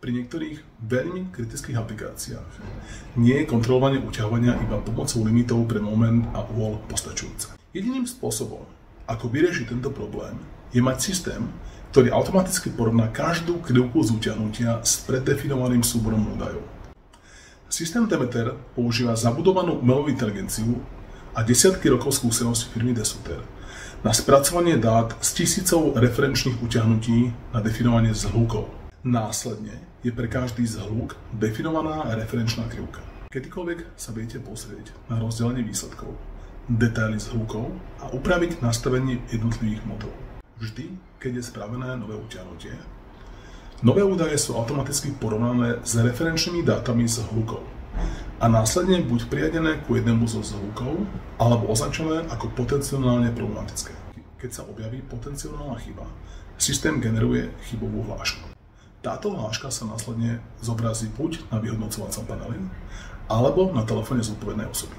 pri niektorých veľmi kritických aplikáciách nie je kontrolovanie uťahovania iba pomocou limitov pre moment a uhol postačujúce. Jediným spôsobom, ako vyriešiť tento problém, je mať systém, ktorý automaticky porovná každú krivku z utiahnutia s preddefinovaným súborom údajov. Systém Demeter používa zabudovanú umelú inteligenciu a desiatky rokov skúsenosti firmy Desutter na spracovanie dát s tisícov referenčných utiahnutí na definovanie zhlukov. Následne je pre každý zhluk definovaná referenčná krivka. Kedykoľvek sa viete pozrieť na rozdelenie výsledkov, detaily zhlukov a upraviť nastavenie jednotlivých modov. Vždy, keď je spravené nové utiahnutie, nové údaje sú automaticky porovnané s referenčnými dátami z zhlukov a následne buď priadené ku jednému zo zhlukov, alebo označené ako potenciálne problematické. Keď sa objaví potenciálna chyba, systém generuje chybovú hlášku. Táto hláška sa následne zobrazí buď na vyhodnocovacom paneli, alebo na telefóne zodpovednej osoby.